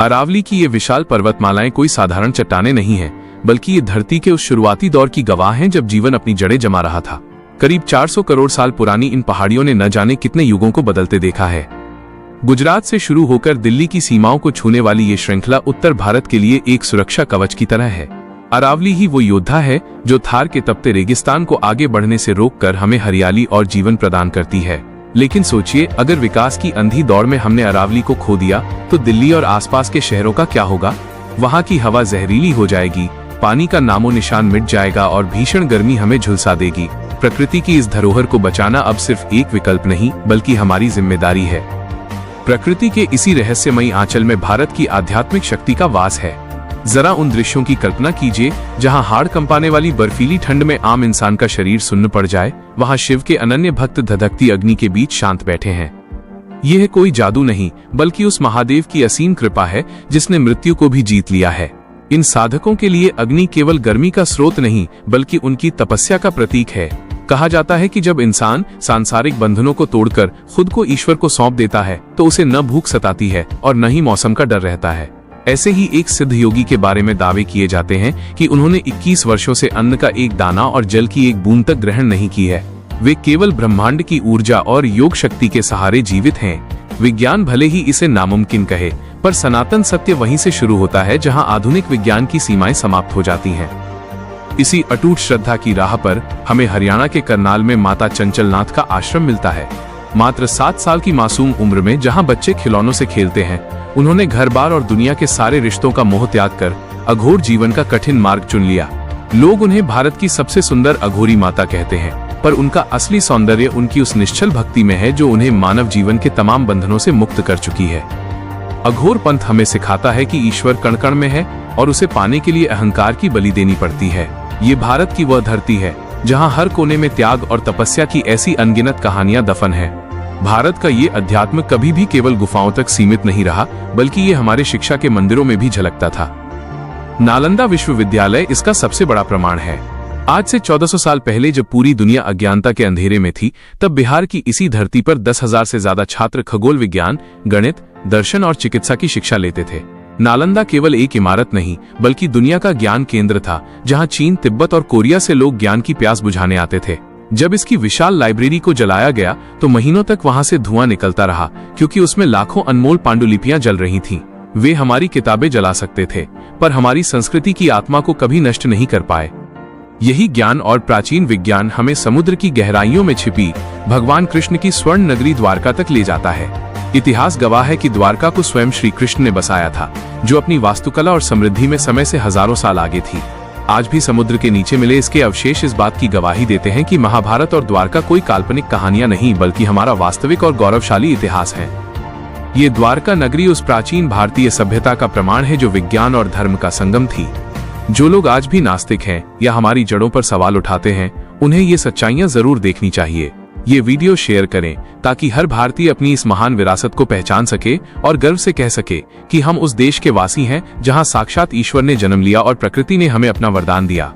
अरावली की ये विशाल पर्वतमालाएं कोई साधारण चट्टानें नहीं हैं, बल्कि ये धरती के उस शुरुआती दौर की गवाह हैं जब जीवन अपनी जड़ें जमा रहा था। करीब 400 करोड़ साल पुरानी इन पहाड़ियों ने न जाने कितने युगों को बदलते देखा है। गुजरात से शुरू होकर दिल्ली की सीमाओं को छूने वाली ये श्रृंखला उत्तर भारत के लिए एक सुरक्षा कवच की तरह है। अरावली ही वो योद्धा है जो थार के तपते रेगिस्तान को आगे बढ़ने से रोककर हमें हरियाली और जीवन प्रदान करती है। लेकिन सोचिए, अगर विकास की अंधी दौड़ में हमने अरावली को खो दिया तो दिल्ली और आसपास के शहरों का क्या होगा? वहाँ की हवा जहरीली हो जाएगी, पानी का नामो निशान मिट जाएगा और भीषण गर्मी हमें झुलसा देगी। प्रकृति की इस धरोहर को बचाना अब सिर्फ एक विकल्प नहीं, बल्कि हमारी जिम्मेदारी है। प्रकृति के इसी रहस्यमयी आंचल में भारत की आध्यात्मिक शक्ति का वास है। जरा उन दृश्यों की कल्पना कीजिए जहां हाड़ कंपाने वाली बर्फीली ठंड में आम इंसान का शरीर सुन्न पड़ जाए। वहां शिव के अनन्य भक्त धधकती अग्नि के बीच शांत बैठे हैं। यह कोई जादू नहीं, बल्कि उस महादेव की असीम कृपा है जिसने मृत्यु को भी जीत लिया है। इन साधकों के लिए अग्नि केवल गर्मी का स्रोत नहीं, बल्कि उनकी तपस्या का प्रतीक है। कहा जाता है कि जब इंसान सांसारिक बंधनों को तोड़कर खुद को ईश्वर को सौंप देता है तो उसे न भूख सताती है और न ही मौसम का डर रहता है। ऐसे ही एक सिद्ध योगी के बारे में दावे किए जाते हैं कि उन्होंने 21 वर्षों से अन्न का एक दाना और जल की एक बूंद तक ग्रहण नहीं की है। वे केवल ब्रह्मांड की ऊर्जा और योग शक्ति के सहारे जीवित हैं। विज्ञान भले ही इसे नामुमकिन कहे, पर सनातन सत्य वहीं से शुरू होता है जहां आधुनिक विज्ञान की सीमाएं समाप्त हो जाती हैं। इसी अटूट श्रद्धा की राह पर हमें हरियाणा के करनाल में माता चंचलनाथ का आश्रम मिलता है। मात्र 7 साल की मासूम उम्र में जहां बच्चे खिलौनों से खेलते हैं, उन्होंने घर बार और दुनिया के सारे रिश्तों का मोह त्याग कर अघोर जीवन का कठिन मार्ग चुन लिया। लोग उन्हें भारत की सबसे सुंदर अघोरी माता कहते हैं, पर उनका असली सौंदर्य उनकी उस निश्चल भक्ति में है जो उन्हें मानव जीवन के तमाम बंधनों से मुक्त कर चुकी है। अघोर पंथ हमें सिखाता है कि ईश्वर कण कण में है और उसे पाने के लिए अहंकार की बलि देनी पड़ती है। ये भारत की वह धरती है जहाँ हर कोने में त्याग और तपस्या की ऐसी अनगिनत कहानियां दफन है। भारत का ये अध्यात्म कभी भी केवल गुफाओं तक सीमित नहीं रहा, बल्कि ये हमारे शिक्षा के मंदिरों में भी झलकता था। नालंदा विश्वविद्यालय इसका सबसे बड़ा प्रमाण है। आज से 1400 साल पहले जब पूरी दुनिया अज्ञानता के अंधेरे में थी, तब बिहार की इसी धरती पर 10,000 से ज्यादा छात्र खगोल विज्ञान, गणित, दर्शन और चिकित्सा की शिक्षा लेते थे। नालंदा केवल एक इमारत नहीं, बल्कि दुनिया का ज्ञान केंद्र था, जहां चीन, तिब्बत और कोरिया से लोग ज्ञान की प्यास बुझाने आते थे। जब इसकी विशाल लाइब्रेरी को जलाया गया तो महीनों तक वहां से धुआं निकलता रहा, क्योंकि उसमें लाखों अनमोल पांडुलिपियां जल रही थीं। वे हमारी किताबें जला सकते थे, पर हमारी संस्कृति की आत्मा को कभी नष्ट नहीं कर पाए। यही ज्ञान और प्राचीन विज्ञान हमें समुद्र की गहराइयों में छिपी भगवान कृष्ण की स्वर्ण नगरी द्वारका तक ले जाता है। इतिहास गवाह है कि द्वारका को स्वयं श्री कृष्ण ने बसाया था, जो अपनी वास्तुकला और समृद्धि में समय से हजारों साल आगे थी। आज भी समुद्र के नीचे मिले इसके अवशेष इस बात की गवाही देते हैं कि महाभारत और द्वारका कोई काल्पनिक कहानियां नहीं, बल्कि हमारा वास्तविक और गौरवशाली इतिहास है। ये द्वारका नगरी उस प्राचीन भारतीय सभ्यता का प्रमाण है जो विज्ञान और धर्म का संगम थी। जो लोग आज भी नास्तिक हैं या हमारी जड़ों पर सवाल उठाते हैं, उन्हें ये सच्चाइयां जरूर देखनी चाहिए। ये वीडियो शेयर करें ताकि हर भारतीय अपनी इस महान विरासत को पहचान सके और गर्व से कह सके कि हम उस देश के वासी हैं जहां साक्षात ईश्वर ने जन्म लिया और प्रकृति ने हमें अपना वरदान दिया।